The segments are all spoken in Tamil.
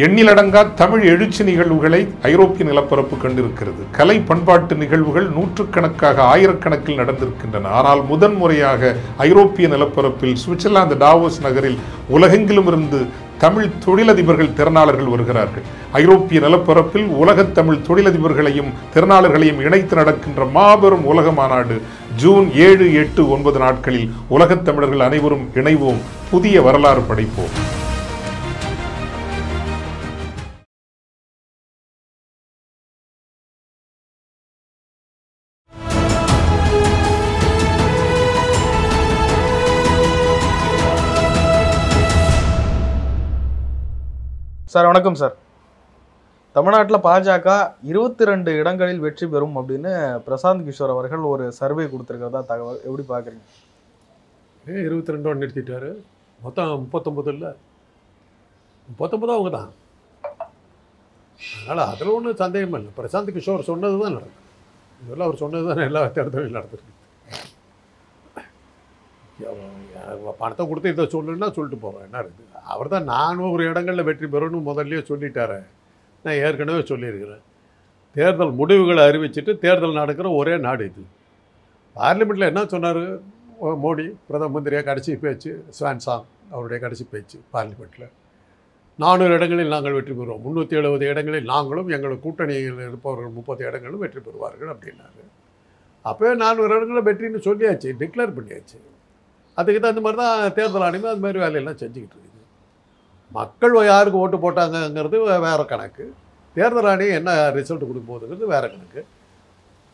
எண்ணிலடங்கா தமிழ் எழுச்சி நிகழ்வுகளை ஐரோப்பிய நிலப்பரப்பு கண்டிருக்கிறது. கலை பண்பாட்டு நிகழ்வுகள் நூற்றுக்கணக்காக ஆயிரக்கணக்கில் நடந்திருக்கின்றன. ஆனால் முதன்முறையாக ஐரோப்பிய நிலப்பரப்பில் சுவிட்சர்லாந்து டாவோஸ் நகரில் உலகெங்கிலும் இருந்து தமிழ் தொழிலதிபர்கள் திறனாளர்கள் வருகிறார்கள். ஐரோப்பிய நிலப்பரப்பில் உலகத் தமிழ் தொழிலதிபர்களையும் திறனாளர்களையும் இணைத்து நடக்கின்ற மாபெரும் உலக மாநாடு ஜூன் 7, 8, 9 நாட்களில் உலகத் தமிழர்கள் அனைவரும் இணைவோம், புதிய வரலாறு படைப்போம். சார் வணக்கம் சார். தமிழ்நாட்டில் பாஜக 22 இடங்களில் வெற்றி பெறும் அப்படின்னு பிரசாந்த் கிஷோர் அவர்கள் ஒரு சர்வே கொடுத்துருக்கிறதா தகவல், எப்படி பார்க்குறீங்க? 22 நிறுத்திட்டாரு. மொத்தம் 39 இல்லை, 39 அவங்க தான். அதனால் அதில் ஒன்றும் சந்தேகம் இல்லை. பிரசாந்த் கிஷோர் சொன்னது தான் நடக்கும். இதெல்லாம் அவர் சொன்னது தான் எல்லா தேர்தலையும் நடத்துருக்கு. பணத்தை கொடுத்து இதை சொல்லணுன்னா சொல்லிட்டு போகிறோம், என்ன இருக்குது? அவர் தான் 400 இடங்களில் வெற்றி பெறணும்னு முதல்லையே சொல்லிட்டாரு. நான் ஏற்கனவே சொல்லியிருக்கிறேன். தேர்தல் முடிவுகளை அறிவிச்சுட்டு தேர்தல் நடக்கிற ஒரே நாடு இது. பார்லிமெண்ட்டில் என்ன சொன்னார் மோடி, பிரதம மந்திரியாக கடைசி பேச்சு, ஸ்வான்சாங் அவருடைய கடைசி பேச்சு பார்லிமெண்ட்டில், 400 இடங்களில் நாங்கள் வெற்றி பெறுவோம், 370 இடங்களில் நாங்களும் எங்கள் கூட்டணியில் இருப்பவர்கள் 30 இடங்களும் வெற்றி பெறுவார்கள் அப்படின்னாரு. அப்போயே 400 இடங்களில் வெற்றின்னு சொல்லியாச்சு, டிக்ளேர் பண்ணியாச்சு. அதுக்கு தகுந்த மாதிரி தான் தேர்தல் ஆணையம் அது மாதிரி வேலையெல்லாம் செஞ்சுக்கிட்டு இருக்குது. மக்கள் யாருக்கு ஓட்டு போட்டாங்கங்கிறது வேறு கணக்கு, தேர்தல் ஆணையம் என்ன ரிசல்ட் கொடுக்க போகுதுங்கிறது வேறு கணக்கு.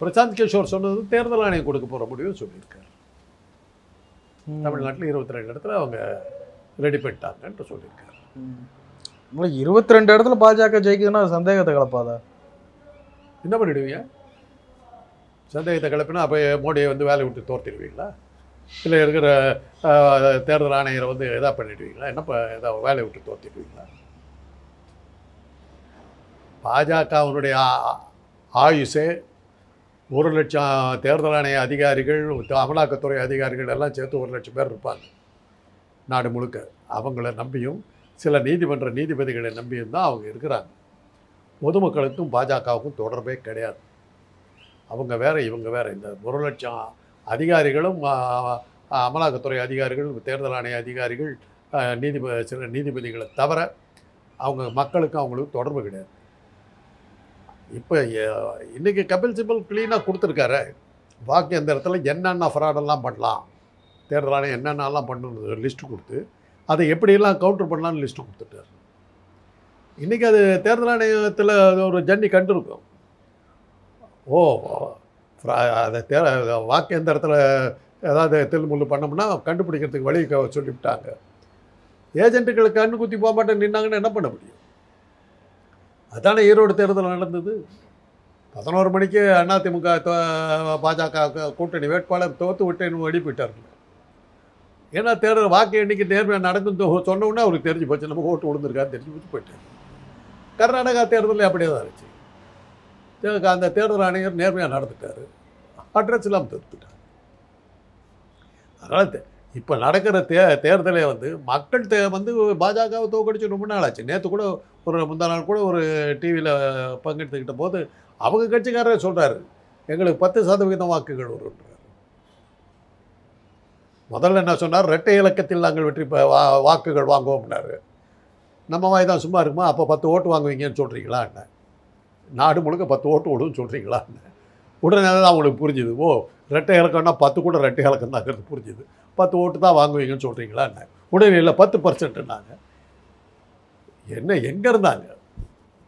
பிரசாந்த் கிஷோர் சொன்னது தேர்தல் ஆணையம் கொடுக்க போகிற முடிவு சொல்லியிருக்காரு. தமிழ்நாட்டில் 22 இடத்துல அவங்க ரெடி பண்ணிட்டாங்கன்ட்டு சொல்லியிருக்காரு. 22 இடத்துல பாஜக ஜெயிக்குதுன்னா சந்தேகத்தை கலப்பாதா? என்ன பண்ணிடுவீங்க? சந்தேகத்தை கிளப்பினா அப்போ மோடியை வந்து வேலையை விட்டு தோர்த்திடுவீங்களா? இல்லை இருக்கிற தேர்தல் ஆணையரை வந்து எதா பண்ணிடுவீங்களா? என்ன எதாவது வேலையை விட்டு தோர்த்திடுவீங்களா? பாஜகவினுடைய ஆயுஷே 1 லட்சம் தேர்தல் ஆணைய அதிகாரிகள், அமலாக்கத்துறை அதிகாரிகள் எல்லாம் சேர்த்து 1 லட்சம் பேர் இருப்பாங்க நாடு முழுக்க. அவங்கள நம்பியும் சில நீதிமன்ற நீதிபதிகளை நம்பியும் தான் அவங்க இருக்கிறாங்க. பொதுமக்களுக்கும் பாஜகவுக்கும் தொடர்பே கிடையாது. அவங்க வேறு, இவங்க வேறு. இந்த 1 லட்சம் அதிகாரிகளும் அமலாக்கத்துறை அதிகாரிகள், தேர்தல் ஆணைய அதிகாரிகள், சில நீதிபதிகளை தவிர அவங்க மக்களுக்கும் அவங்களுக்கு தொடர்பு கிடையாது. இப்போ இன்றைக்கி கபில் சிபல் க்ளீனாக கொடுத்துருக்காரு. வாக்கு எந்திரத்தில் என்னென்ன ஃப்ராடெல்லாம் பண்ணலாம், தேர்தல் ஆணையம் என்னென்னலாம் பண்ணணும் லிஸ்ட்டு கொடுத்து அதை எப்படியெல்லாம் கவுண்டர் பண்ணலான்னு லிஸ்ட்டு கொடுத்துட்டார். இன்றைக்கி அது தேர்தல் ஆணையத்தில் ஒரு ஜன்னி கண்டிருக்கும். அதை வாக்கு எந்திரத்தில் ஏதாவது தில்முள்ளு பண்ணோம்னா கண்டுபிடிக்கிறதுக்கு வழி சொல்லிவிட்டாங்க. ஏஜென்ட்டுகளுக்கு கண்ணு குத்தி போக மாட்டேன் நின்னாங்கன்னு என்ன பண்ண முடியும்? அதானே ஈரோடு தேர்தல் நடந்தது. 11 மணிக்கு அதிமுக பாஜக கூட்டணி வேட்பாளர் தோற்று விட்டேன்னு ஓடி போயிட்டார்கள். ஏன்னா தேர்தல் வாக்கு எண்ணிக்கை நேர்மையாக நடந்து சொன்னோன்னா அவருக்கு தெரிஞ்சு போச்சு, நம்ம ஓட்டு விழுந்திருக்கான்னு தெரிஞ்சு போச்சு போயிட்டார். கர்நாடகா தேர்தலில் அப்படியே தான் இருந்துச்சு. அந்த தேர்தல் ஆணையர் நேர்மையாக நடந்துட்டார், அட்ரஸ் இல்லாமல் தடுத்துட்டார். அதனால் இப்போ நடக்கிற தேர்தலே வந்து மக்கள் வந்து பாஜகவை தோக்கடிச்சு ரொம்ப நாள் ஆச்சு. நேற்று கூட முந்தா நாள் கூட ஒரு டிவியில் பங்கெடுத்துக்கிட்ட போது அவங்க கட்சிக்காரரே சொல்கிறாரு, எங்களுக்கு 10% வாக்குகள் வருன்றார். முதல்ல என்ன சொன்னார், இரட்டை இலக்கத்தில் நாங்கள் வெற்றி வாக்குகள் வாங்குவோம்னாரு. நம்ம வாய் தான் சும்மா இருக்குமா? அப்போ 10 ஓட்டு வாங்குவீங்கன்னு சொல்கிறீங்களா? என்ன நாடு முழுக்க 10 ஓட்டு விடுன்னு சொல்கிறீங்களா? உடனே தான் அவங்களுக்கு புரிஞ்சுது, ஓ ரெட்டை இலக்கம்னா 10 கூட ரெட்டை இலக்கம் தாங்கிறது புரிஞ்சுது. 10 ஓட்டு தான் வாங்குவீங்கன்னு சொல்கிறீங்களா? என்ன உடனே இல்லை 10%ன்னாங்க. என்ன எங்கே இருந்தாங்க?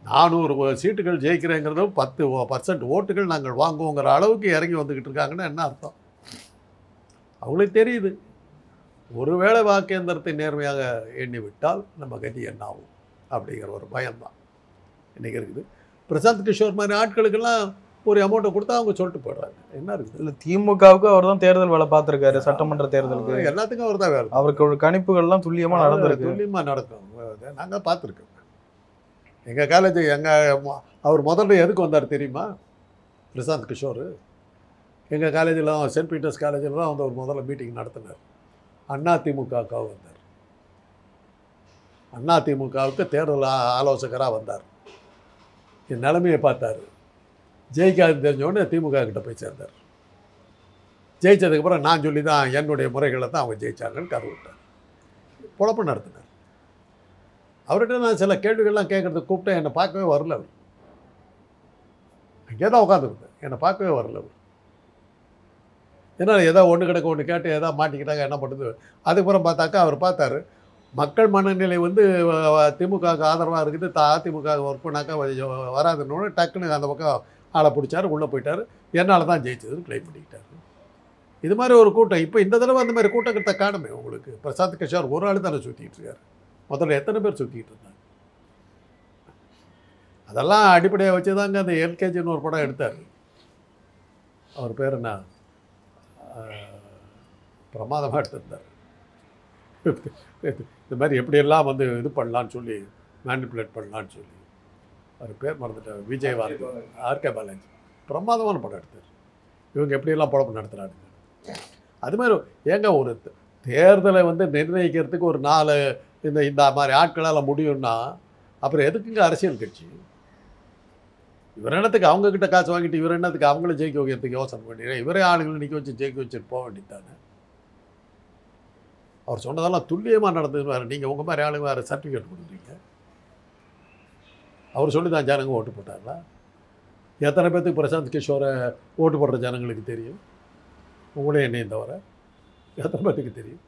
400 சீட்டுகள் ஜெயிக்கிறேங்கிறது 10% ஓட்டுகள் நாங்கள் வாங்குவோங்கிற அளவுக்கு இறங்கி வந்துக்கிட்டு இருக்காங்கன்னா என்ன அர்த்தம்? அவங்களுக்கு தெரியுது, ஒருவேளை வாக்கேந்திரத்தை நேர்மையாக எண்ணி விட்டால் நம்ம கதி என்ன ஆகும் அப்படிங்கிற ஒரு பயம்தான் இன்றைக்கி இருக்குது. பிரசாந்த் கிஷோர் மாதிரி ஆட்களுக்கெல்லாம் ஒரு அமௌண்ட்டை கொடுத்தா அவங்க சொல்லிட்டு போடுறாங்க. என்ன இருக்குது? இல்லை, திமுகவுக்கு அவர் தான் தேர்தல் வேலை பார்த்துருக்காரு. சட்டமன்ற தேர்தலுக்கு எல்லாத்துக்கும் அவர் தான் வேலை. அவருக்கு ஒரு கணிப்புகள்லாம் துல்லியமாக நடந்திருக்கு. துல்லியமாக நடக்கும். நாங்கள் பார்த்துருக்கோம். எங்கள் காலேஜ் அவர் முதல்ல எதுக்கு வந்தார் தெரியுமா? பிரசாந்த் கிஷோர் எங்கள் காலேஜில் சென்ட் பீட்டர்ஸ் காலேஜில் தான் வந்து அவர் முதல்ல மீட்டிங் நடத்தினார். அதிமுகவுக்காக வந்தார். அதிமுகவுக்கு தேர்தல் ஆலோசகராக வந்தார். என் நிலைமையை பார்த்தார். ஜெயிக்காது தெரிஞ்சோடனே திமுக கிட்ட போய் சேர்ந்தார். ஜெயித்ததுக்கப்புறம் நான் சொல்லி தான் என்னுடைய முறைகளை தான் அவங்க ஜெயித்தாங்கன்னு கதை விட்டார். பொழப்பு நடத்தினார். அவர்கிட்ட நான் சில கேள்விகள்லாம் கேட்குறதுக்கு கூப்பிட்டேன். என்னை பார்க்கவே வரல. அவர் அங்கே தான் உட்காந்துருந்தேன். என்னை பார்க்கவே வரல. அவர் ஏன்னா ஏதோ ஒன்று கிடக்க ஒன்று கேட்டு ஏதோ மாட்டிக்கிட்டாங்க, என்ன பண்ணுறது. அதுக்கப்புறம் பார்த்தாக்கா அவர் பார்த்தாரு, மக்கள் மனநிலை வந்து திமுகவுக்கு ஆதரவாக இருக்குது, அதிமுக ஒர்க் பண்ணாக்கா வராதுன்னு டக்குன்னு அந்த பக்கம் ஆளை பிடிச்சாரு, உள்ளே போயிட்டார். என்னால் தான் ஜெயிச்சதுன்னு கிளைம் பண்ணிக்கிட்டார். இது மாதிரி ஒரு கூட்டம் இப்போ இந்த தடவை அந்த மாதிரி கூட்டத்தை காணுமே உங்களுக்கு. பிரசாந்த் கிஷோர் ஒரு ஆள் தானே சுற்றிக்கிட்டு இருக்காரு. முதல்ல எத்தனை பேர் சுற்றிக்கிட்டு இருந்தாங்க. அதெல்லாம் அடிப்படையாக வச்சு தாங்க அந்த எல்கேஜின்னு ஒரு படம் எடுத்தார். அவர் பேர் என்ன, பிரமாதமாக எடுத்திருந்தார். இந்த மாதிரி எப்படியெல்லாம் வந்து இது பண்ணலான்னு சொல்லி, மேனிப்புலேட் பண்ணலான்னு சொல்லி. அவர் பேர் மறந்துட்டார். விஜய் வாரதி, ஆர்கே பாலாஜி பிரமாதமான படம் எடுத்தார். இவங்க எப்படியெல்லாம் பழப்பு நடத்துகிறாங்க. அது மாதிரி ஏங்க ஒரு தேர்தலை வந்து நிர்ணயிக்கிறதுக்கு ஒரு 4 இந்த மாதிரி ஆட்களால் முடியும்னா அப்புறம் எதுக்குங்க அரசியல் கட்சி? இவர் என்னத்துக்கு அவங்கக்கிட்ட காசு வாங்கிட்டு இவர் என்னத்துக்கு அவங்கள ஜெயிக்க வைக்கிறதுக்கு யோசனை பண்ணிடுறேன். இவரே ஆளுங்களை நிற்க வச்சு ஜெயிக்க வச்சுட்டு போக வேண்டியதானே. அவர் சொன்னதெல்லாம் துல்லியமாக நடந்தது வேறு. நீங்கள் உங்கள் மாதிரி ஆளுங்க வேறு சர்டிஃபிகேட் கொடுக்குறீங்க. அவர் சொல்லி தான் ஜனங்க ஓட்டு போட்டாங்களா? எத்தனை பேர்த்துக்கு பிரசாந்த் கிஷோரை ஓட்டு போடுற ஜனங்களுக்கு தெரியும்? உங்களே என்னையும் தவிர எத்தனை பேர்த்துக்கு தெரியும்?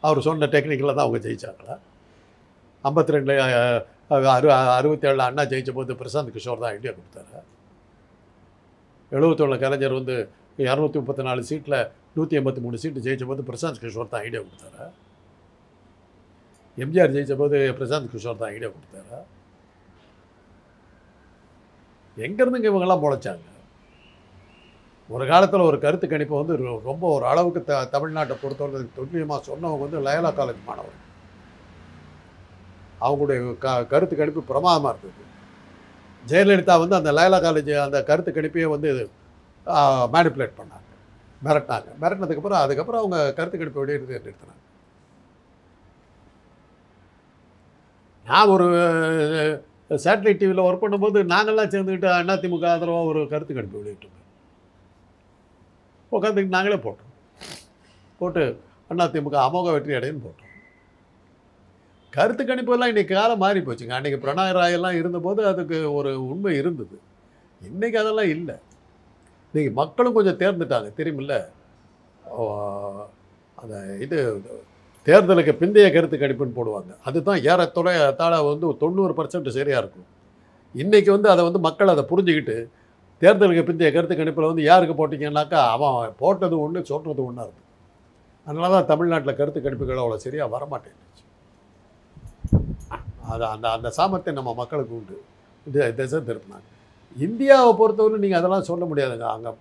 அவர் சொன்ன டெக்னிக்கில் தான் அவங்க ஜெயிச்சாங்களா? 52 67 அண்ணா ஜெயித்த போது பிரசாந்த் கிஷோர் தான் ஐடியா கொடுத்தாரு. 71 கலைஞர் வந்து 234 சீட்டில் 183 சீட்டு ஜெயித்த போது பிரசாந்த் கிஷோர் தான் ஐடியா கொடுத்தாரு. எம்ஜிஆர் ஜெயித்த போது பிரசாந்த் கிஷோர் தான் ஐடியா கொடுத்தாரு. எங்கேருந்துங்க இவங்கெல்லாம் முளைச்சாங்க? ஒரு காலத்தில் ஒரு கருத்து கணிப்பை வந்து ரொம்ப ஒரு அளவுக்கு தமிழ்நாட்டை பொறுத்தவரை துல்லியமாக சொன்னவங்க வந்து லயோலா காலேஜ் மாணவர். அவங்களுடைய கருத்து கணிப்பு பிரமாதமாக இருந்தது. ஜெயலலிதா வந்து அந்த லயோலா காலேஜ் அந்த கருத்து கணிப்பையே வந்து மேனிப்புலேட் பண்ணாங்க, மிரட்டினாங்க. மிரட்டினதுக்கப்புறம் அதுக்கப்புறம் அவங்க கருத்து கணிப்பை வெளியிடுறது நிறுத்தினாங்க. நான் ஒரு சேட்டலைட் டிவியில் ஒர்க் பண்ணும்போது நாங்கள்லாம் சேர்ந்துக்கிட்டு அதிமுக ஆதரவாக ஒரு கருத்து கணிப்பு வெளியிட்டோம். உட்காந்துக்கிட்டு நாங்களே போட்டோம். போட்டு அதிமுக அமோக வெற்றி அடைன்னு போட்டோம். கருத்து கணிப்பெல்லாம் இன்றைக்கி காலம் மாறி போச்சுங்க. அன்றைக்கி பிரணாய் ராயெல்லாம் இருந்தபோது அதுக்கு ஒரு உண்மை இருந்தது. இன்றைக்கி அதெல்லாம் இல்லை. இன்றைக்கி மக்களும் கொஞ்சம் தேர்ந்துட்டாங்க தெரியுமில்ல. அந்த இது தேர்தலுக்கு பிந்தைய கருத்து கணிப்புன்னு போடுவாங்க. அதுதான் ஏறத்தாழ வந்து 90% சரியாக இருக்கும். இன்றைக்கி வந்து அதை வந்து மக்கள் அதை புரிஞ்சுக்கிட்டு தேர்தலுக்கு பிந்தைய கருத்து கணிப்பில் வந்து யாருக்கு போட்டிங்கன்னாக்கா அவன் போட்டது ஒன்று சொல்கிறது ஒன்றா இருக்கும். அதனால தான் தமிழ்நாட்டில் கருத்து கணிப்புகள் அவ்வளோ சரியாக வரமாட்டேங்குது. அது அந்த அந்த சாமர்த்தியம் நம்ம மக்களுக்கு உண்டு. திசை திருப்பினாங்க. இந்தியாவை பொறுத்தவரை நீங்கள் அதெல்லாம் சொல்ல முடியாதுங்க. அங்கே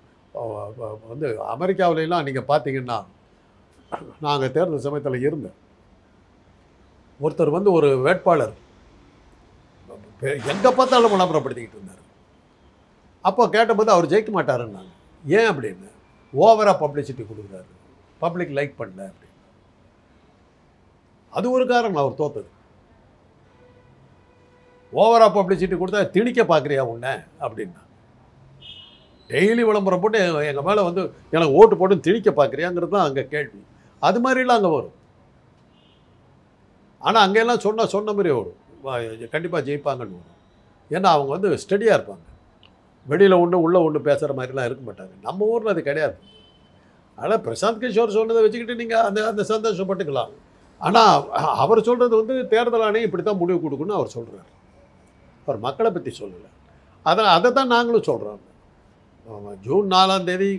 வந்து அமெரிக்காவிலலாம் நீங்கள் பார்த்தீங்கன்னா, நாங்கள் தேர்தல் சமயத்தில் இருந்தேன். ஒருத்தர் வந்து ஒரு வேட்பாளர் எங்கே பார்த்தாலும் விளம்பரப்படுத்திக்கிட்டு இருந்தார். அப்போ கேட்டபோது அவர் ஜெயிக்க மாட்டாருன்னாங்க. ஏன் அப்படின்னு, ஓவராக பப்ளிசிட்டி கொடுக்குறாரு, பப்ளிக் லைக் பண்ணல அப்படின்னு. அது ஒரு காரணம் அவர் தோத்தது. ஓவராக பப்ளிசிட்டி கொடுத்தா திணிக்க பார்க்குறியா உன்ன அப்படின்னா, டெய்லி விளம்பரம் போட்டு எங்கள் மேலே வந்து எனக்கு ஓட்டு போட்டு திணிக்க பார்க்குறியாங்கிறது தான் அங்கே கேள்வி. அது மாதிரிலாம் அங்கே வரும். ஆனால் அங்கெல்லாம் சொன்ன மாதிரி வரும், கண்டிப்பாக ஜெயிப்பாங்கன்னு வரும். ஏன்னா அவங்க வந்து ஸ்டடியாக இருப்பாங்க. வெளியில் ஒன்று உள்ளே ஒன்று பேசுகிற மாதிரிலாம் இருக்க மாட்டாங்க. நம்ம ஊரில் அது கிடையாது. ஆனால் பிரசாந்த் கிஷோர் சொன்னதை வச்சுக்கிட்டு நீங்கள் அந்த சந்தோஷப்பட்டுக்கலாம். ஆனால் அவர் சொல்கிறது வந்து தேர்தல் ஆணையம் இப்படி தான் முடிவு கொடுக்குன்னு அவர் சொல்கிறார். அவர் மக்களை பற்றி சொல்லலை. அதை தான் நாங்களும் சொல்கிறோம். ஜூன் 4ஆம் தேதி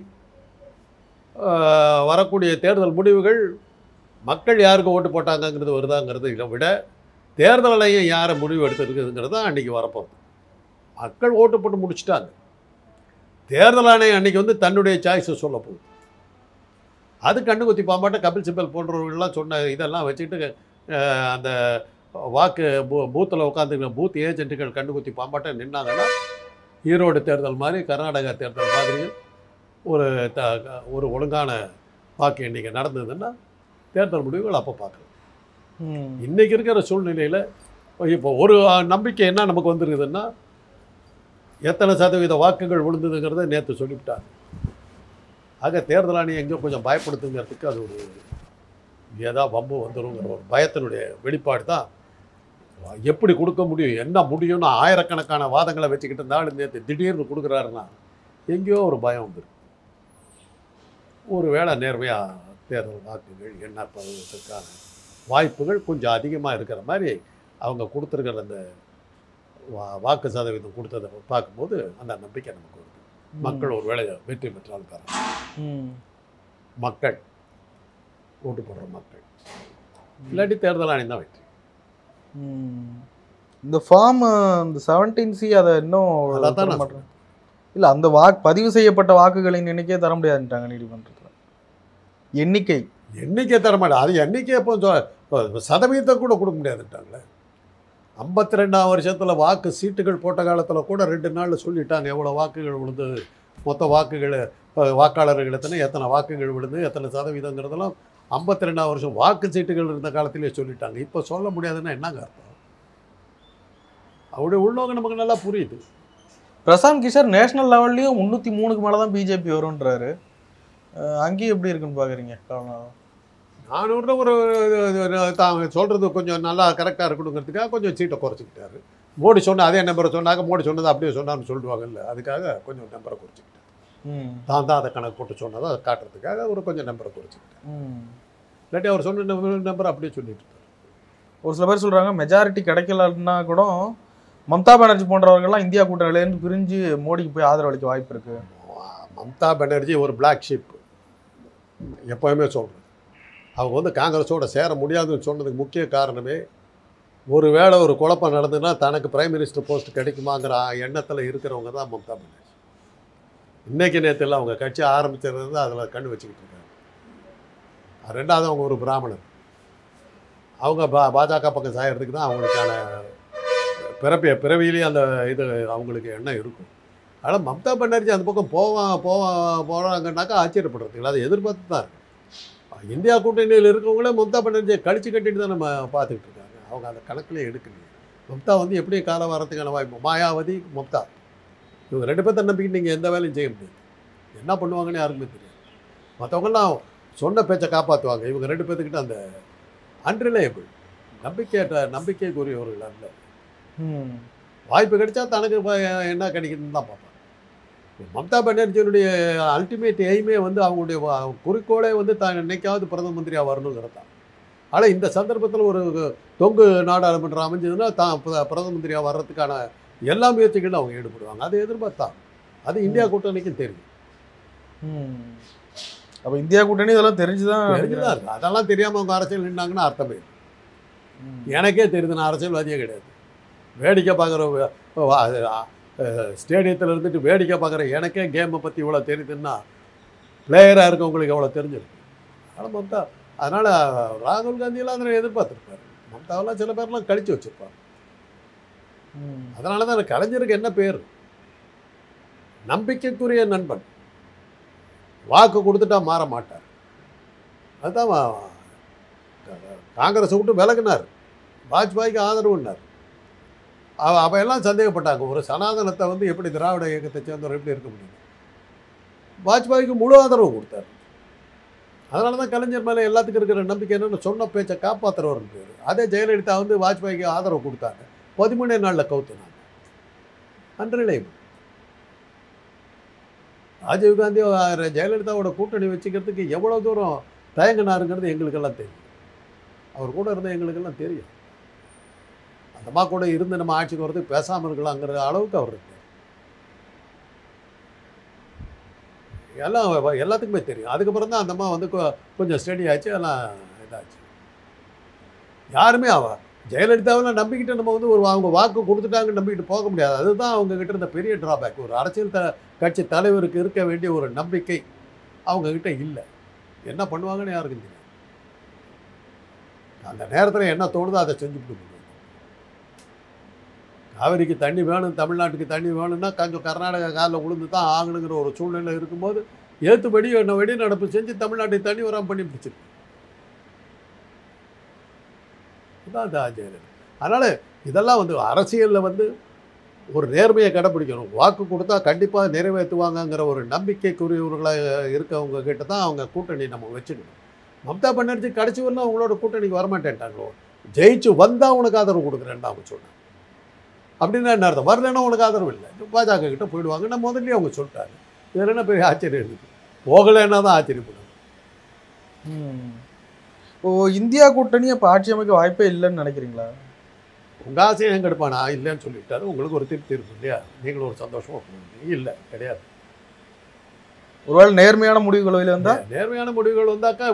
வரக்கூடிய தேர்தல் முடிவுகள் மக்கள் யாருக்கு ஓட்டு போட்டாங்கங்கிறது வருதாங்கிறது இதை விட தேர்தல் ஆணையம் யாரை முடிவு எடுத்துருக்குதுங்கிறது தான் அன்றைக்கி வரப்போகுது. மக்கள் ஓட்டு போட்டு முடிச்சுட்டாங்க. தேர்தல் ஆணையம் அன்றைக்கி வந்து தன்னுடைய சாய்ஸை சொல்ல போகுது. அது கண்ணுக்குத்தி பாம்பாட்ட கபில் சிபல் போன்றவர்கள்லாம் சொன்ன இதெல்லாம் வச்சுக்கிட்டு அந்த வாக்கு பூத்தில் உட்காந்துக்கிற பூத் ஏஜென்ட்டுகள் கண்ணுக்குத்தி பாம்பாட்ட நின்னாங்கன்னா ஈரோடு தேர்தல் மாதிரி கர்நாடகா தேர்தல் மாதிரியும் ஒரு ஒழுங்கான வாக்கு எண்ணிக்கை நடந்ததுன்னா தேர்தல் முடிவுகள் அப்போ பார்க்கலாம். இன்னைக்கு இருக்கிற சூழ்நிலையில் இப்போ ஒரு நம்பிக்கை என்ன நமக்கு வந்துருக்குதுன்னா, எத்தனை சதவீத வாக்குகள் விழுந்ததுங்கிறத நேற்று சொல்லிவிட்டாங்க. ஆக தேர்தல் ஆணையம் எங்கேயோ கொஞ்சம் பயப்படுத்துங்கிறதுக்கு அது ஒரு ஏதாவது வம்பு வந்துடுங்கிற ஒரு பயத்தினுடைய வெளிப்பாடு தான். எப்படி கொடுக்க முடியும், என்ன முடியும்னு ஆயிரக்கணக்கான வாதங்களை வச்சுக்கிட்டு இருந்தாலும் நேற்று திடீர்னு கொடுக்குறாருன்னா எங்கேயோ ஒரு பயம் வந்துடும். ஒரு வேளை நேர்மையாக தேர்தல் வாக்குகள் எண்ணப்படுவதற்கான வாய்ப்புகள் கொஞ்சம் அதிகமாக இருக்கிற மாதிரி அவங்க கொடுத்துருக்கிற அந்த வாக்கு சதவீதம் கொடுத்ததை பார்க்கும்போது அந்த நம்பிக்கை நமக்கு வருது. மக்கள் ஒரு வேளை வெற்றி பெற்றாலும் தராங்க. மக்கள் ஓட்டு போடுற மக்கள், இல்லாட்டி தேர்தல் ஆணையம் தான் வெற்றி. இந்த ஃபார்ம் இந்த 17C அதை இன்னும் இல்லை, அந்த பதிவு செய்யப்பட்ட வாக்குகளின் எண்ணிக்கையை தர முடியாதுன்ட்டாங்க நீதிமன்றத்தில். எண்ணிக்கை தர மாட்டேன். அது எண்ணிக்கை இப்போ சதவீதத்தை கூட கொடுக்க முடியாதுட்டாங்களே. 52ஆம் வருஷத்தில் வாக்கு சீட்டுகள் போட்ட காலத்தில் கூட 2 நாளில் சொல்லிட்டாங்க எவ்வளோ வாக்குகள் விழுந்தது, மொத்த வாக்குகள் வாக்காளர்கள் எத்தனை வாக்குகள் விழுந்து எத்தனை சதவீதங்கிறதெல்லாம் 52ஆம் வருஷம் வாக்கு சீட்டுகள் இருந்த காலத்திலே சொல்லிட்டாங்க. இப்போ சொல்ல முடியாதுன்னா என்னங்க அர்த்தம்? அவருடைய உள்நோக்கம் நமக்கு நல்லா புரியுது. பிரசாந்த் கிஷோர் நேஷனல் லெவல்லையும் 303க்கு மேலே தான் பிஜேபி வரும்ன்றாரு. அங்கேயும் எப்படி இருக்குன்னு பார்க்குறீங்க? நான் ஒரு தாங்க சொல்கிறது கொஞ்சம் நல்லா கரெக்டாக இருக்கணுங்கிறதுக்காக கொஞ்சம் சீட்டை குறைச்சிக்கிட்டாரு. மோடி சொன்ன அதே நம்பரை சொன்னாங்க, மோடி சொன்னதை அப்படியே சொன்னான்னு சொல்லுவாங்கல்ல, அதுக்காக கொஞ்சம் நம்பரை குறைச்சிக்கிட்டார். தான் அதை கணக்கு போட்டு சொன்னதை அதை காட்டுறதுக்காக ஒரு கொஞ்சம் நம்பரை குறைச்சிக்கிட்டார். இல்லாட்டி அவர் சொன்ன நம்பரை அப்படியே சொல்லிட்டு இருக்காரு. ஒரு சில பேர் சொல்கிறாங்க மெஜாரிட்டி கிடைக்கலன்னா கூட மம்தா பானர்ஜி போன்றவர்கள்லாம் இந்தியா கூட்டணியிலேருந்து பிரிஞ்சு மோடிக்கு போய் ஆதரவு அளிக்க வாய்ப்பு இருக்குது. மம்தா பானர்ஜி ஒரு பிளாக் ஷிப் எப்போயுமே சொல்கிறேன். அவங்க காங்கிரஸோட சேர முடியாதுன்னு சொன்னதுக்கு முக்கிய காரணமே, ஒரு வேளை ஒரு குழப்பம் நடந்ததுன்னா தனக்கு பிரைம் மினிஸ்டர் போஸ்ட் கிடைக்குமாங்கிற எண்ணத்தில் இருக்கிறவங்க தான் மம்தா பானர்ஜி. இன்றைக்கி நேரத்தில் அவங்க கட்சி ஆரம்பிச்சிருந்து அதில் கண்ணு வச்சுக்கிட்டு இருக்காங்க. ரெண்டாவது அவங்க ஒரு பிராமணர். அவங்க பாஜக பக்கம் சாயறதுக்கு தான் அவங்களுக்கான பிறவியிலேயே அந்த இது அவங்களுக்கு எண்ணம் இருக்கும். ஆனால் மம்தா பானர்ஜி அந்த பக்கம் போகிறாங்கன்னாக்கா ஆச்சரியப்படுறதுக்கு இல்லை, அதை எதிர்பார்த்து தான் இருக்கு. இந்தியா கூட்டணியில் இருக்கவங்களே மம்தா பானர்ஜியை கழிச்சு கட்டிட்டு தான் நம்ம பார்த்துக்கிட்டு இருக்காங்க. அவங்க அந்த கணக்கில் எடுக்கலையே. மம்தா எப்படியும் காலம் வரத்துக்கான வாய்ப்பு. மாயாவதி, மம்தா, இவங்க 2 பேர்த்த நம்பிக்கிட்டு நீங்கள் எந்த வேலையும் செய்ய முடியாது. என்ன பண்ணுவாங்கன்னு யாருக்குமே தெரியாது. மற்றவங்கலாம் சொன்ன பேச்சை காப்பாற்றுவாங்க. இவங்க 2 பேர்த்துக்கிட்ட அந்த அன்ரிலையபிள், நம்பிக்கைக்குரியவர்கள் அல்ல. வாய்ப்பு கிடைச்சா தனக்கு என்ன கிடைக்குதுன்னு தான் பார்ப்பாங்க. மம்தா பானர்ஜியினுடைய அல்டிமேட் எய்மே அவங்களுடைய குறிக்கோளே தான் என்னைக்காவது பிரதம மந்திரியாக வரணுங்கிறது தான். ஆனால் இந்த சந்தர்ப்பத்தில் ஒரு தொங்கு நாடாளுமன்றம் அமைஞ்சதுன்னா தான் பிரதம மந்திரியாக வர்றதுக்கான எல்லா முயற்சிகளும் அவங்க ஈடுபடுவாங்க. அதை எதிர்பார்த்தா அது இந்தியா கூட்டணிக்கும் தெரியும். அப்போ இந்தியா கூட்டணி இதெல்லாம் தெரிஞ்சுதான் இருக்கு. அதெல்லாம் தெரியாமல் அவங்க அரசியல் நின்னாங்கன்னா அர்த்தமே. எனக்கே தெரியுது, நான் அரசியல்வாதியே கிடையாது. வேடிக்கை பார்க்குற ஸ்டேடியத்தில் இருந்துட்டு வேடிக்கை பார்க்குற எனக்கே கேமை பற்றி இவ்வளோ தெரியுதுன்னா பிளேயராக இருக்கவங்களுக்கு எவ்வளோ தெரிஞ்சிருக்கு. ஆனால் மம்தா, அதனால் ராகுல் காந்தியெல்லாம் அதில் எதிர்பார்த்துருப்பாரு. மம்தாவெல்லாம் சில பேர்லாம் கழிச்சு வச்சுருப்பாங்க. அதனால தான் கலைஞருக்கு என்ன பேர், நம்பிக்கைக்குரிய நண்பன். வாக்கு கொடுத்துட்டா மாற மாட்டார். அதுதான் காங்கிரஸை விட்டு விலகினார், வாஜ்பாய்க்கு ஆதரவுன்னார். அவையெல்லாம் சந்தேகப்பட்டாங்க. ஒரு சனாதனத்தை எப்படி திராவிட இயக்கத்தை சேர்ந்தவர் எப்படி இருக்க முடியும்? வாஜ்பாய்க்கு முழு ஆதரவு கொடுத்தார். அதனால தான் கலைஞர் மேலே எல்லாத்துக்கும் இருக்கிற நம்பிக்கை என்னென்னு சொன்ன பேச்சை காப்பாற்றுறவர்னு பேர். அதே ஜெயலலிதா வாஜ்பாய்க்கு ஆதரவு கொடுத்தாங்க. 13 நாளில் கவுத்துனாங்க. அன்ரிலையபிள். ராஜீவ்காந்தி ஜெயலலிதாவோட கூட்டணி வச்சுக்கிறதுக்கு எவ்வளோ தூரம் தயங்கினாருங்கிறது எங்களுக்கெல்லாம் தெரியும். அவர் கூட இருந்த எங்களுக்கெல்லாம் தெரியும். அந்தம்மா கூட இருந்து நம்ம ஆட்சிக்கு வரதுக்கு பேசாமல் இருக்கலாங்கிற அளவுக்கு அவர் இருக்கு. எல்லாத்துக்குமே தெரியும். அதுக்கப்புறம் தான் அந்தம்மா கொஞ்சம் ஸ்டடி ஆச்சு, எல்லாம் இதாச்சு. யாருமே ஜெயலலிதாவில் நம்பிக்கிட்டு நம்ம அவங்க வாக்கு கொடுத்துட்டாங்கன்னு நம்பிக்கிட்டு போக முடியாது. அதுதான் அவங்கக்கிட்ட இருந்த பெரிய ட்ராபேக். ஒரு அரசியல் கட்சி தலைவருக்கு இருக்க வேண்டிய ஒரு நம்பிக்கை அவங்கக்கிட்ட இல்லை. என்ன பண்ணுவாங்கன்னு யாருக்கும் தெரியும். அந்த நேரத்தில் என்ன தோணுதோ அதை செஞ்சுட்டு முடியும். காவிரிக்கு தண்ணி வேணும், தமிழ்நாட்டுக்கு தண்ணி வேணும்னா கொஞ்சம் கர்நாடகா காலில் விழுந்து தான் ஆகணுங்கிற ஒரு சூழ்நிலை இருக்கும்போது ஏற்றுபடி வெளிநடப்பு செஞ்சு தமிழ்நாட்டுக்கு தண்ணி வராமல் பண்ணி பிடிச்சிருக்கு. தான் ஜெயலலிதா. அதனால் இதெல்லாம் வந்து அரசியலில் வந்து ஒரு நேர்மையை கடைப்பிடிக்கணும். வாக்கு கொடுத்தா கண்டிப்பாக நிறைவேற்றுவாங்கங்கிற ஒரு நம்பிக்கைக்குரியவர்களாக இருக்கவங்க கிட்ட தான் அவங்க கூட்டணி நம்ம வச்சுக்கணும். மம்தா பானர்ஜி கடைசி வரலாம் அவங்களோட கூட்டணிக்கு வரமாட்டேன்ட்டாங்களோ. ஜெயிச்சு வந்தால் உனக்கு ஆதரவு கொடுக்குறேன்டா அவங்க சொன்னாங்க. அப்படின்னா என்ன அர்த்தம்? வரலன்னா உனக்கு ஆதரவு இல்லை, பாஜக கிட்ட போயிடுவாங்க. நான் முதல்ல அவங்க சொல்லிட்டாங்க. இதில் என்ன பெரிய ஆச்சரியம் இருக்குது? போகலைன்னா தான் ஆச்சரியப்படும். ஓ, இந்தியா கூட்டணி அப்போ ஆட்சி அமைக்க வாய்ப்பே இல்லைன்னு நினைக்கிறீங்களா? உங்கள் ஆசையை எங்கே எடுப்பானா இல்லைன்னு சொல்லிட்டாரு. உங்களுக்கு ஒரு திருப்தி இருக்கும் இல்லையா? நீங்களும் ஒரு சந்தோஷமாக போவீங்க. இல்லை, கிடையாது. ஒருவேளை நேர்மையான முடிவுகள் வந்தால், நேர்மையான முடிவுகள் வந்தாக்கா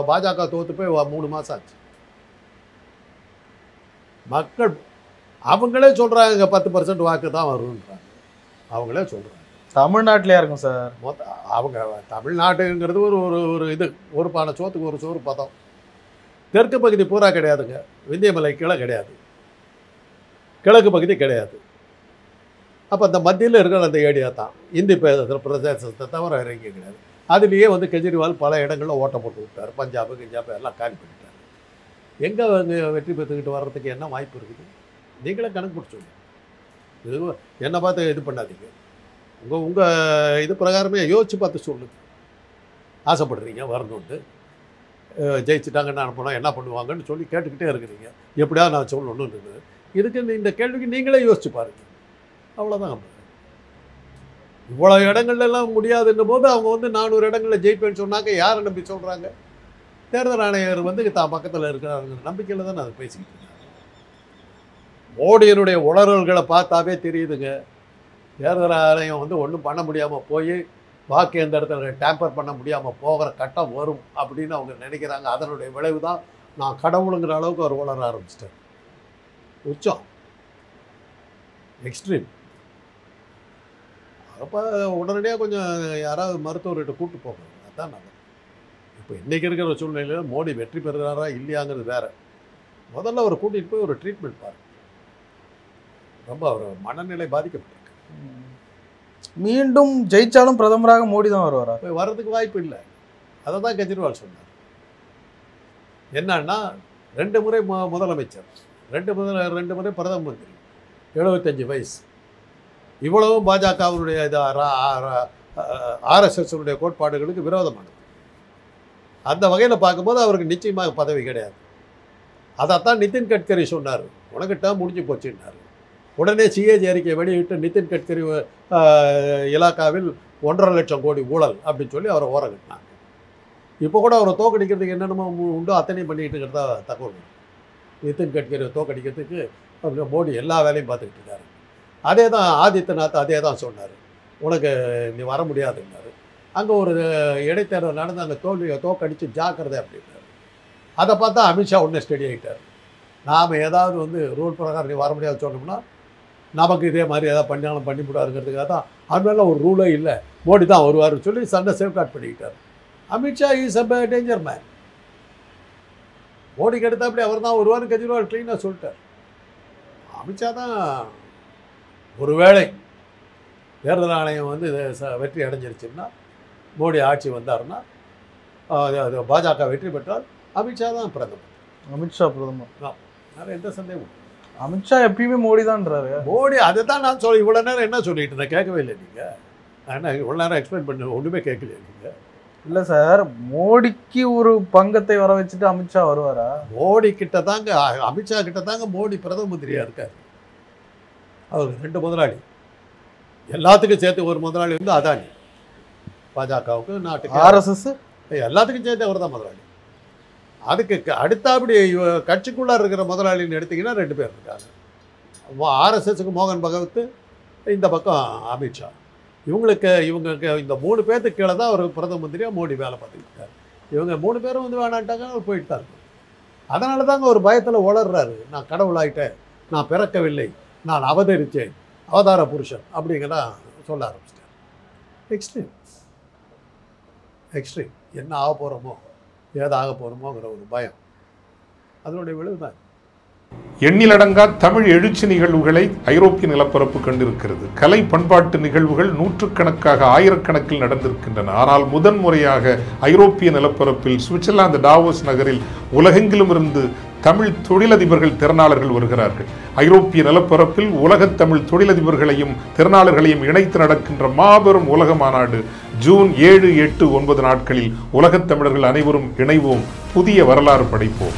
பாஜக தோற்று போய் 3 மாதம் ஆச்சு. மக்கள் அவங்களே சொல்கிறாங்க 10% வாக்கு தான் வருன்றாங்க. அவங்களே சொல்கிறாங்க. தமிழ்நாட்டிலே இருக்கும் சார். அவங்க தமிழ்நாட்டுங்கிறது ஒரு ஒரு ஒரு இது ஒரு பானை சோத்துக்கு ஒரு சோறு பதம். தெற்கு பகுதி பூரா கிடையாதுங்க. விந்தியமலை கீழே கிடையாது, கிழக்கு பகுதி கிடையாது. அப்போ அந்த மத்தியில் இருக்கிற அந்த ஏரியா தான் இந்தி பிரதேசத்தை தவிர வேறு எங்கேயும் கிடையாது. அதுலேயே வந்து கெஜ்ரிவால் பல இடங்களில் ஓட்ட போட்டு விட்டார். பஞ்சாபு எல்லாம் காலி பண்ணிட்டார். எங்கே அவங்க வெற்றி பெற்றுக்கிட்டு வர்றதுக்கு என்ன வாய்ப்பு இருக்குது? நீங்களே கணக்கு போட்டு சொல்லுங்கள். இது என்னை பார்த்து இது பண்ணாதீங்க. உங்கள் இது பிரகாரமே யோசித்து பார்த்து சொல்லுங்கள். ஆசைப்படுறீங்க வரணுன்ட்டு, ஜெயிச்சுட்டாங்கன்னு அனுப்பணும் என்ன பண்ணுவாங்கன்னு சொல்லி கேட்டுக்கிட்டே இருக்கிறீங்க. எப்படியாவது நான் சொல்லணும்னு இருக்குது. இதுக்கு இந்த கேள்விக்கு நீங்களே யோசிச்சு பாருங்கள். அவ்வளோதான். இவ்வளோ இடங்கள்லாம் முடியாதுன்னும் போது அவங்க வந்து 400 இடங்களில் ஜெயிப்பேன்னு சொன்னாங்க. யாரை நம்பி சொல்கிறாங்க? தேர்தல் ஆணையர் வந்து தான் பக்கத்தில் இருக்கிறாருங்கிற நம்பிக்கையில் தான் நான் பேசிக்கிட்டு இருக்கேன். மோடியினுடைய உளறல்களை பார்த்தாவே தெரியுதுங்க. தேர்தல் ஆணையம் வந்து ஒன்றும் பண்ண முடியாமல் போய் வாக்கு எந்த இடத்துல டேம்பர் பண்ண முடியாமல் போகிற கட்டம் வரும் அப்படின்னு அவங்க நினைக்கிறாங்க. அதனுடைய விளைவு தான் நான் கடவுளுங்கிற அளவுக்கு அவர் உளர ஆரம்பிச்சிட்டேன். உச்சம், எக்ஸ்ட்ரீம். அப்போ உடனடியாக கொஞ்சம் யாராவது மருத்துவர்கிட்ட கூப்பிட்டு போகணும். அதுதான் நல்லது. இப்போ இன்றைக்கி இருக்கிற சூழ்நிலையில் மோடி வெற்றி பெறுகிறாரா இல்லையாங்கிறது வேறு. முதல்ல அவரை கூட்டிகிட்டு போய் ஒரு ட்ரீட்மெண்ட் பாருங்க. ரொம்ப அவர் மனநிலை பாதிக்கப்பட்டிருக்கு. மீண்டும் ஜெயிச்சாலும் பிரதமராக மோடி தான் வருவாரா? போய் வர்றதுக்கு வாய்ப்பு இல்லை. அதை தான் கெஜ்ரிவால் சொன்னார். என்னன்னா 2 முறை முதலமைச்சர், 2 முறை பிரதம மந்திரி, 75 வயசு. இவ்வளவும் பாஜகவினுடைய இது ஆர்எஸ்எஸ்னுடைய கோட்பாடுகளுக்கு விரோதமானது. அந்த வகையில் பார்க்கும்போது அவருக்கு நிச்சயமாக பதவி கிடையாது. அதைத்தான் நிதின் கட்கரி சொன்னார். உனக்கு டேர்ம் முடிஞ்சு போச்சுன்னாரு. உடனே சிஏஜி அறிக்கையை வெளியிட்டு நிதின் கட்கரி இலாக்காவில் 1.5 லட்சம் கோடி ஊழல் அப்படின்னு சொல்லி அவரை ஓரங்கட்டினாங்க. இப்போ கூட அவரை தோக்கடிக்கிறதுக்கு என்னென்னமோ உண்டோ அத்தனையும் பண்ணிக்கிட்டு இருக்கிறதா தகவல். நிதின் கட்கரியை தோக்கடிக்கிறதுக்கு மோடி எல்லா வேலையும் பார்த்துக்கிட்டு இருக்காரு. அதே தான் ஆதித்யநாத் அதே தான் சொன்னார். உனக்கு நீ வர முடியாதுன்னாரு. அங்கே ஒரு இடைத்தேர்தல் நடந்து அங்கே தோக்கடித்து ஜாக்கிரதை அப்படின்னாரு. அதை பார்த்தா அமித்ஷா உடனே ஸ்டடி ஆகிட்டார். நாம் ஏதாவது வந்து ரூல் பிரகாரம் நீ வர முடியாது சொன்னோம்னா நமக்கு இதே மாதிரி ஏதாவது பண்ணாலும் பண்ணிவிடாருங்கிறதுக்காக தான் அதனால ஒரு ரூலே இல்லை, மோடி தான் வருவார்னு சொல்லி சண்டை safeguard பண்ணிக்கிட்டார். Amit Shah is a danger man. மோடிக்கு எடுத்தாப்படி அவர் தான் வருவார்னு கெஜ்ரிவால் க்ளீனாக சொல்லிட்டார். அமித்ஷா தான் ஒருவேளை தேர்தல் ஆணையம் வந்து வெற்றி அடைஞ்சிருச்சுன்னா, மோடி ஆட்சி வந்தாருன்னா, பாஜக வெற்றி பெற்றால் அமித்ஷா தான் பிரதமர். அமித்ஷா பிரதமர் வேறு எந்த சந்தேகம்? அமித்ஷா எப்பயுமே மோடி தான்ன்றாரு. மோடி அதை தான் நான் சொல்ல. இவ்வளோ நேரம் என்ன சொல்லிட்டு இருந்தேன்? கேட்கவே இல்லை நீங்கள். நான் இவ்வளோ நேரம் எக்ஸ்பிளைன் பண்ண ஒன்றுமே கேட்கலையே நீங்கள். இல்லை சார், மோடிக்கு ஒரு பங்கத்தை வர வச்சுட்டு அமித்ஷா வருவாரா? மோடி கிட்ட தாங்க, அமித்ஷா கிட்ட தாங்க மோடி பிரதம மந்திரியாக இருக்கார். அவர் 2 முதலாளி. எல்லாத்துக்கும் சேர்த்து ஒரு முதலாளி வந்து அதானி. பாஜகவுக்கு, நாட்டுக்கு, ஆர்எஸ்எஸ் எல்லாத்துக்கும் சேர்த்து அவர் தான் முதலாளி. அதுக்கு அடுத்தபடி கட்சிக்குள்ளே இருக்கிற முதலாளின்னு எடுத்திங்கன்னா 2 பேர் இருக்காங்க. ஆர்எஸ்எஸ்க்கு மோகன் பகவத், இந்த பக்கம் அமித்ஷா. இவங்க இந்த 3 பேர்த்துக்கு கீழே தான் அவர் பிரதம மந்திரியாக மோடி வேலை பார்த்துக்கிட்டு இருக்காரு. இவங்க 3 பேரும் வந்து வேணான்ட்டாங்க, அவர் போயிட்டு தான் இருக்கு. அதனால தாங்க ஒரு பயத்தில் உளர்றாரு. நான் கடவுளாயிட்டேன், நான் பிறக்கவில்லை, நான் அவதரித்தேன், அவதார புருஷன் அப்படிங்கிறத சொல்ல ஆரம்பிச்சிட்டேன். Extreme extreme. என்ன ஆக போகிறோமோ ஏதாக போகிறோமோங்கிற ஒரு பயம், அதனுடைய விளைவு தான். எண்ணிலடங்கா தமிழ் எழுச்சி நிகழ்வுகளை ஐரோப்பிய நிலப்பரப்பு கண்டிருக்கிறது. கலை பண்பாட்டு நிகழ்வுகள் நூற்றுக்கணக்காக, ஆயிரக்கணக்கில் நடந்திருக்கின்றன. ஆனால் முதன்முறையாக ஐரோப்பிய நிலப்பரப்பில் சுவிட்சர்லாந்து டாவோஸ் நகரில் உலகெங்கிலும் இருந்து தமிழ் தொழிலதிபர்கள் திறனாளர்கள் வருகிறார்கள். ஐரோப்பிய நிலப்பரப்பில் உலகத் தமிழ் தொழிலதிபர்களையும் திறனாளர்களையும் இணைத்து நடக்கின்ற மாபெரும் உலக மாநாடு ஜூன் 7, 8, 9 நாட்களில் உலகத் தமிழர்கள் அனைவரும் இணைவோம், புதிய வரலாறு படைப்போம்.